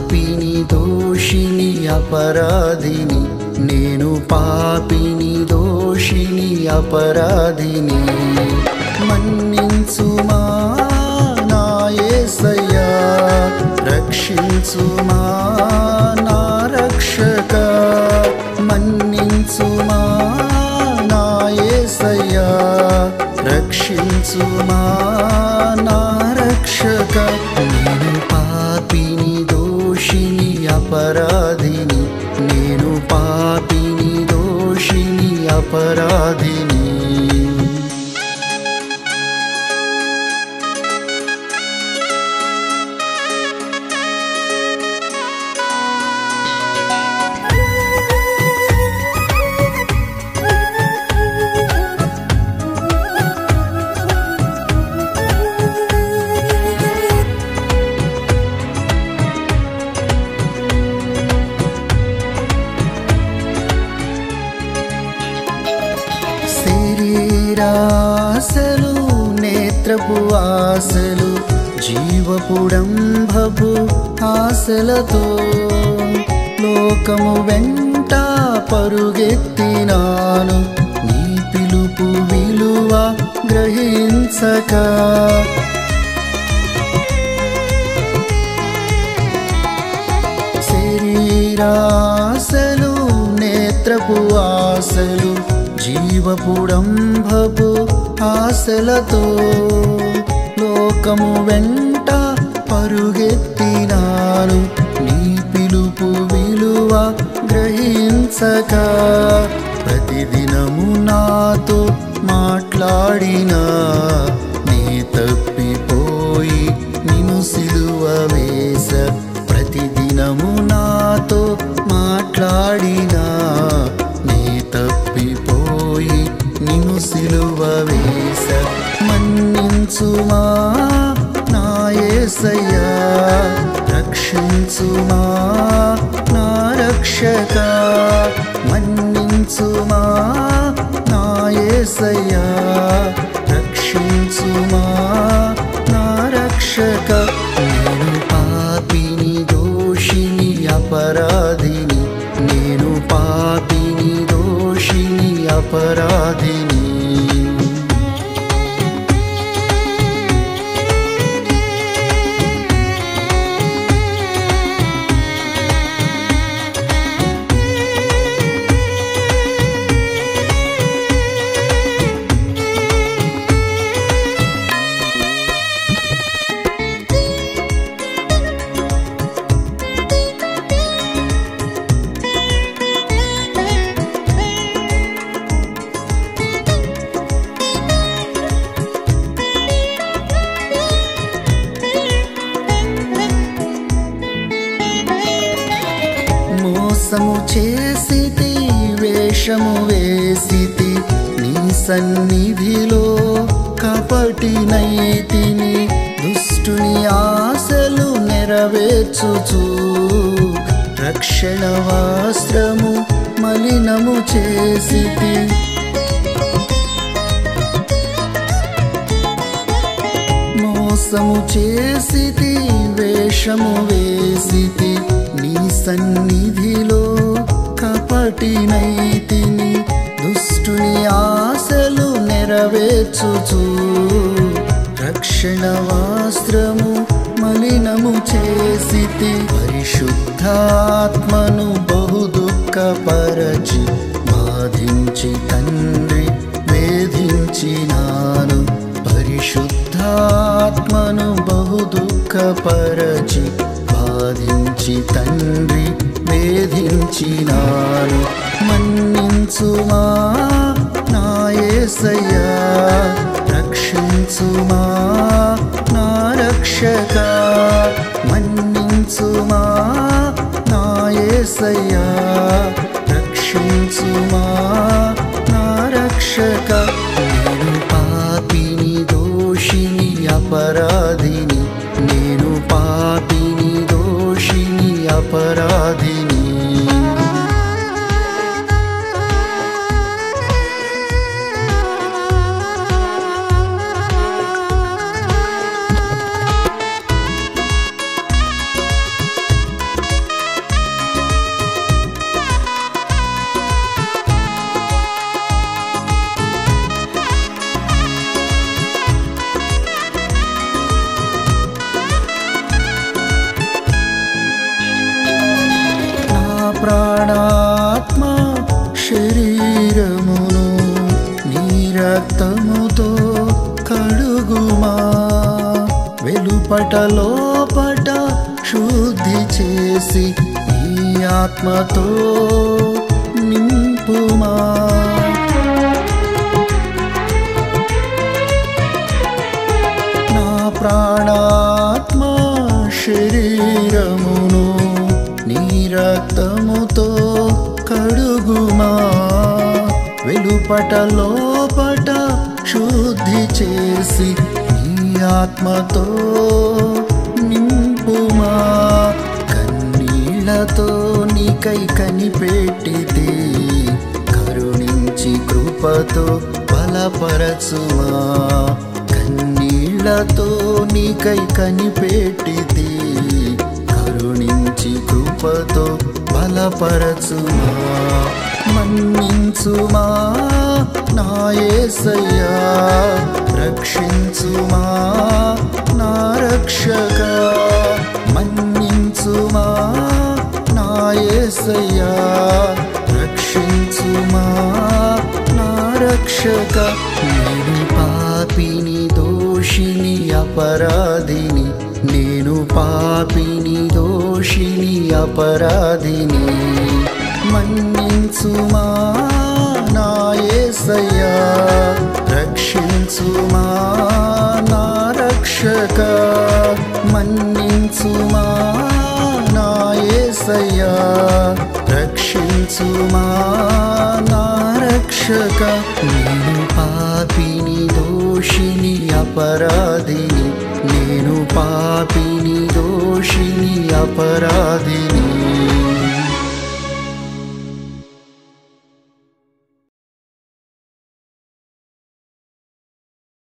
పాపిని దోషిని అపరాధిని, నేను పాపిని దోషిని అపరాధిని. మన్నించుమా నా యేసయ్యా, రక్షించుమా నా రక్షక. మన్నించుమా నా యేసయ్యా, రక్షించుమా నా రక్షక. నేను పాపిని దోషిని అపరాధిని, నేను పాపిని దోషిని అపరాధిని. శరీరాశలు, నేత్రపు ఆశలు, జీవపుడంభపు ఆశలతో లోకము వెంట పరుగెత్తినాను, నీ పిలుపు విలువ గ్రహించక. శరీరాశలు, నేత్రపు ఆశలు, జీవపుడంభపు ఆశలతో లోకము వెంట పరుగెత్తినాను, నీ పిలుపు విలువ గ్రహించక. ప్రతిదినము నాతో మాట్లాడినా, నీ తప్పిపోయి నిన్ను సిలువ వేస. ప్రతిదినము నాతో మాట్లాడినా, నీ తప్పిపోయి నిన్ను సిలువ వేస. మన్నించుమా నా యేసయ్యా, రక్షించుమా నా రక్షక. మన్నించుమా నా యేసయ్యా, రక్షించుమా నా రక్షక. నేను పాపిని దోషిని అపరాధిని, నేను పాపిని దోషిని అపరాధిని. మోసము చేసితి, వేషము వేసితి, నీ సన్నిధిలో కపటినైతిని. దుష్టుని ఆశలు నెరవేర్చుచు, రక్షణ వస్త్రము మలినము చేసితి. మోసము చేసితి, వేషము వేసితి, నీ సన్నిధిలో కపటినైతిని. దుష్టుని ఆశలు నెరవేర్చుచు, రక్షణ వస్త్రము మలినము చేసితి. పరిశుద్ధాత్మను బహు దుఃఖపరచి, బాధించి తండ్రి వేధించినాను. పరిశుద్ధాత్మను బహు దుఃఖపరచి, బాధించి తండ్రి వేధించినాను. మన్నించుమా నా యేసయ్యా, రక్షించుమా నా రక్షక. మన్నించుమా నా యేసయ్యా, రక్షించుమా నా రక్షక. నేను పాపిని దోషిని అపరాధిని, నేను పాపిని దోషిని అపరాధిని. ప్రాణాత్మ శరీరమును నీ రక్తముతో కడుగుమా, వెలుపట లోపట శుద్ధి చేసి నీ ఆత్మతో నింపుమా. నా ప్రాణాత్మ శరీరమును నీ రక్తముతో కడుగుమా, వెలుపట లోపట శుద్ధి చేసి నీ ఆత్మతో నింపుమా. కన్నీళ్లతో నీకై కనిపెట్టితే కరుణించి కృపతో బలపరచుమా. కన్నీళ్లతో నీకై కనిపెట్టితే కరుణించి కృపతో బలపరచుమా. మన్నించుమా నా యేసయ్యా, రక్షించుమా నా రక్షకా. మన్నించుమా నా యేసయ్యా, రక్షించుమా నా రక్షకా. నేను పాపిని దోషిని అపరాధిని, నేను పాపిని దోషిని అపరాధిని. మన్నించుమా నా యేసయ్యా, రక్షించుమా నా రక్షకా. మన్నించుమా నా యేసయ్యా, రక్షించుమా నా రక్షకా. నేను పాపిని దోషిని అపరాధిని, నేను పాపిని దోషిని అపరాధిని.